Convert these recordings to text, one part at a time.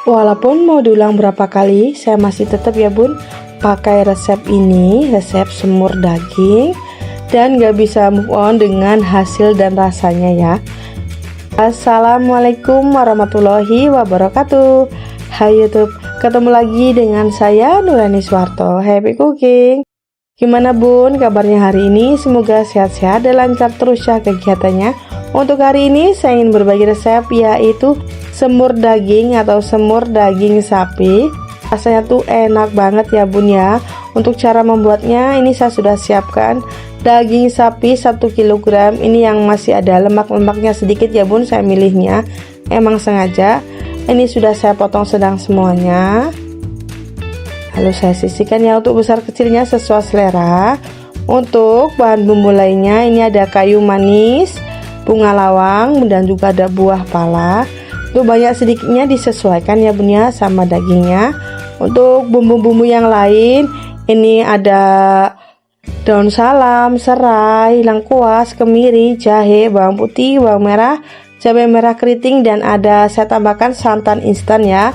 Walaupun mau diulang berapa kali, saya masih tetap ya bun pakai resep ini, resep semur daging, dan gak bisa move on dengan hasil dan rasanya ya. Assalamualaikum warahmatullahi wabarakatuh. Hai YouTube, ketemu lagi dengan saya Nurani Suwarto. Happy cooking. Gimana bun kabarnya hari ini? Semoga sehat-sehat dan lancar terus ya kegiatannya. Untuk hari ini saya ingin berbagi resep, yaitu semur daging atau semur daging sapi. Rasanya tuh enak banget ya bun ya. Untuk cara membuatnya, ini saya sudah siapkan daging sapi 1 kg. Ini yang masih ada lemak-lemaknya sedikit ya bun, saya milihnya emang sengaja. Ini sudah saya potong sedang semuanya, lalu saya sisihkan ya. Untuk besar kecilnya sesuai selera. Untuk bahan bumbu lainnya, ini ada kayu manis, bunga lawang, dan juga ada buah pala. Itu banyak sedikitnya disesuaikan ya bun ya sama dagingnya. Untuk bumbu-bumbu yang lain, ini ada daun salam, serai, lengkuas, kemiri, jahe, bawang putih, bawang merah, cabai merah keriting, dan ada saya tambahkan santan instan ya.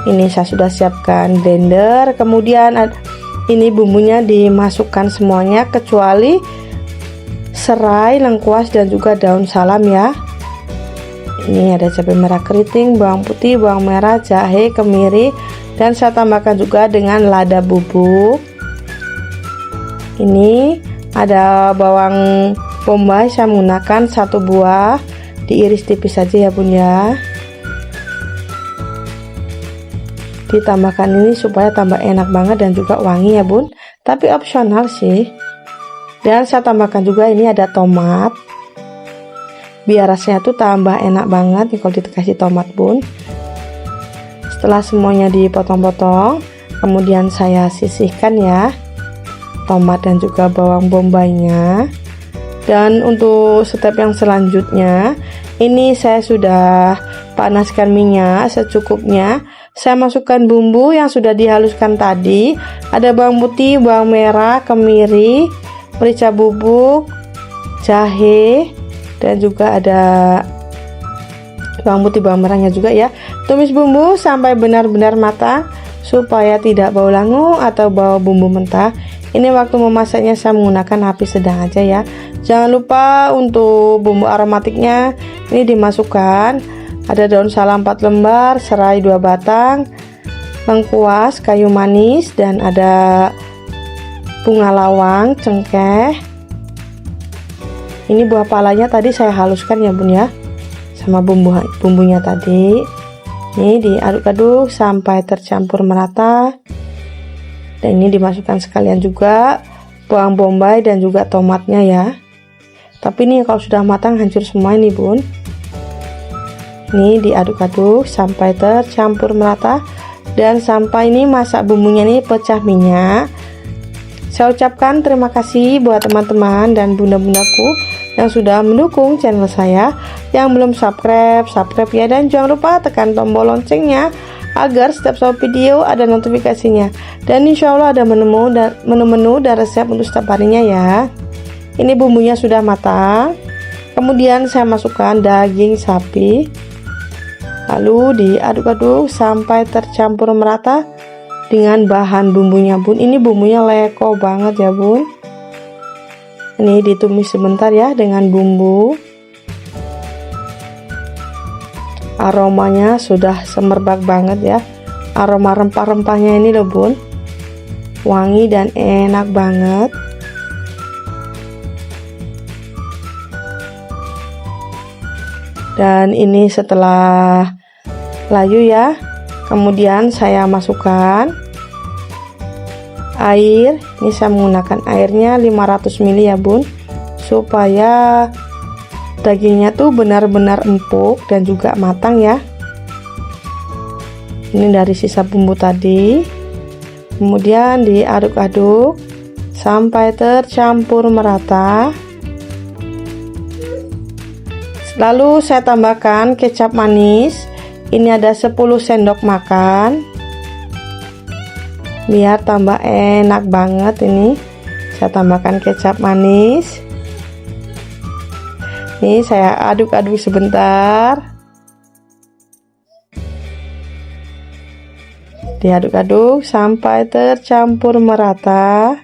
Ini saya sudah siapkan blender. Kemudian ini bumbunya dimasukkan semuanya kecuali serai, lengkuas, dan juga daun salam ya. Ini ada cabai merah keriting, bawang putih, bawang merah, jahe, kemiri, dan saya tambahkan juga dengan lada bubuk. Ini ada bawang bombay, saya menggunakan 1 buah, diiris tipis saja ya bun ya. Ditambahkan ini supaya tambah enak banget dan juga wangi ya bun, tapi opsional sih. Dan saya tambahkan juga ini ada tomat, biar rasanya tuh tambah enak banget nih kalau dikasih tomat bun. Setelah semuanya dipotong-potong, kemudian saya sisihkan ya tomat dan juga bawang bombaynya. Dan untuk step yang selanjutnya, ini saya sudah panaskan minyak secukupnya. Saya masukkan bumbu yang sudah dihaluskan tadi. Ada bawang putih, bawang merah, kemiri, merica bubuk, jahe, dan juga ada bawang putih, bawang merahnya juga ya. Tumis bumbu sampai benar-benar matang supaya tidak bau langu atau bau bumbu mentah. Ini waktu memasaknya saya menggunakan api sedang aja ya. Jangan lupa untuk bumbu aromatiknya ini dimasukkan. Ada daun salam 4 lembar, serai 2 batang, lengkuas, kayu manis, dan ada bunga lawang, cengkeh. Ini buah palanya tadi saya haluskan ya bun ya, sama bumbunya tadi. Ini diaduk-aduk sampai tercampur merata. Dan ini dimasukkan sekalian juga bawang bombay dan juga tomatnya ya. Tapi ini kalau sudah matang hancur semua ini bun. Ini diaduk-aduk sampai tercampur merata dan sampai ini masak bumbunya ini pecah minyak. Saya ucapkan terima kasih buat teman-teman dan bunda-bundaku yang sudah mendukung channel saya. Yang belum subscribe ya, dan jangan lupa tekan tombol loncengnya agar setiap video ada notifikasinya. Dan insya Allah ada menu-menu dan resep untuk setiap harinya ya. Ini bumbunya sudah matang. Kemudian saya masukkan daging sapi, lalu diaduk-aduk sampai tercampur merata dengan bahan bumbunya bun. Ini bumbunya leko banget ya bun. Ini ditumis sebentar ya dengan bumbu. Aromanya sudah semerbak banget ya. Aroma rempah-rempahnya ini loh bun, wangi dan enak banget. Dan ini setelah layu ya, kemudian saya masukkan air. Ini saya menggunakan airnya 500 ml ya bun, supaya dagingnya tuh benar-benar empuk dan juga matang ya. Ini dari sisa bumbu tadi. Kemudian diaduk-aduk sampai tercampur merata. Lalu saya tambahkan kecap manis. Ini ada 10 sendok makan. Biar tambah enak banget ini. Saya tambahkan kecap manis. Ini saya aduk-aduk sebentar. Diaduk-aduk sampai tercampur merata.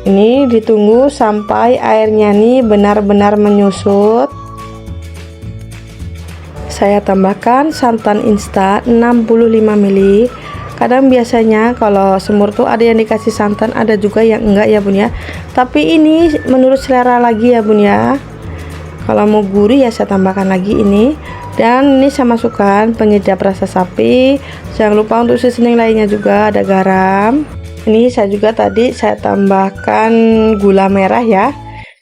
Ini ditunggu sampai airnya nih benar-benar menyusut. Saya tambahkan santan instan 65 ml. Kadang biasanya kalau semur tuh ada yang dikasih santan, ada juga yang enggak ya bun ya. Tapi ini menurut selera lagi ya bun ya. Kalau mau gurih ya saya tambahkan lagi ini. Dan ini saya masukkan penyedap rasa sapi. Jangan lupa untuk seasoning lainnya juga ada garam. Ini saya juga tadi saya tambahkan gula merah ya.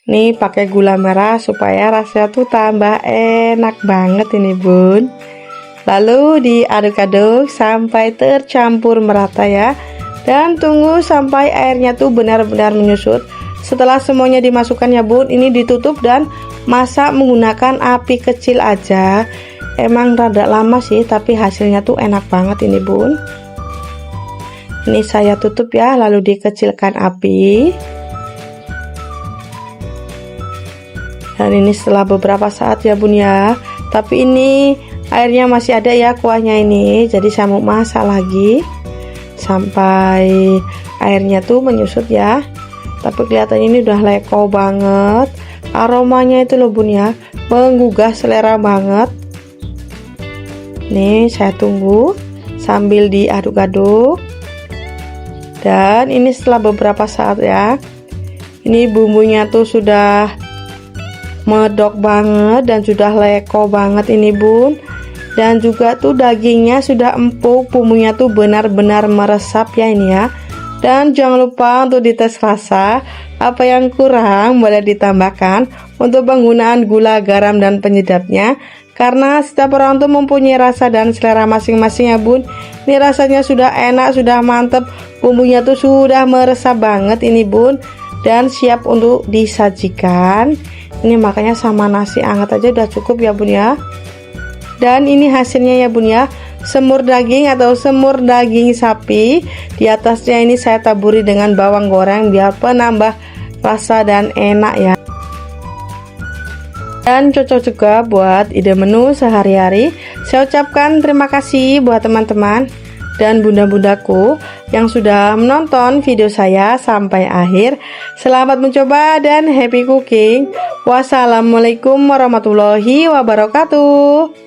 Nih pakai gula merah supaya rasanya tuh tambah enak banget ini bun. Lalu diaduk-aduk sampai tercampur merata ya. Dan tunggu sampai airnya tuh benar-benar menyusut. Setelah semuanya dimasukkan ya bun, ini ditutup dan masak menggunakan api kecil aja. Emang rada lama sih, tapi hasilnya tuh enak banget ini bun. Ini saya tutup ya, lalu dikecilkan api. Dan ini setelah beberapa saat ya bun ya. Tapi ini airnya masih ada ya kuahnya ini. Jadi saya mau masak lagi sampai airnya tuh menyusut ya. Tapi kelihatannya ini udah leko banget. Aromanya itu loh bun ya, menggugah selera banget. Nih saya tunggu sambil diaduk-aduk. Dan ini setelah beberapa saat ya, ini bumbunya tuh sudah medok banget dan sudah leko banget ini bun. Dan juga tuh dagingnya sudah empuk, bumbunya tuh benar-benar meresap ya ini ya. Dan jangan lupa untuk dites rasa, apa yang kurang boleh ditambahkan untuk penggunaan gula, garam, dan penyedapnya. Karena setiap orang tuh mempunyai rasa dan selera masing-masing ya bun. Ini rasanya sudah enak, sudah mantep, bumbunya tuh sudah meresap banget ini bun. Dan siap untuk disajikan. Ini makanya sama nasi hangat aja udah cukup ya bun ya. Dan ini hasilnya ya bun ya, semur daging atau semur daging sapi. Di atasnya ini saya taburi dengan bawang goreng biar penambah rasa dan enak ya. Dan cocok juga buat ide menu sehari-hari. Saya ucapkan terima kasih buat teman-teman dan bunda-bundaku yang sudah menonton video saya sampai akhir. Selamat mencoba dan happy cooking. Wassalamualaikum warahmatullahi wabarakatuh.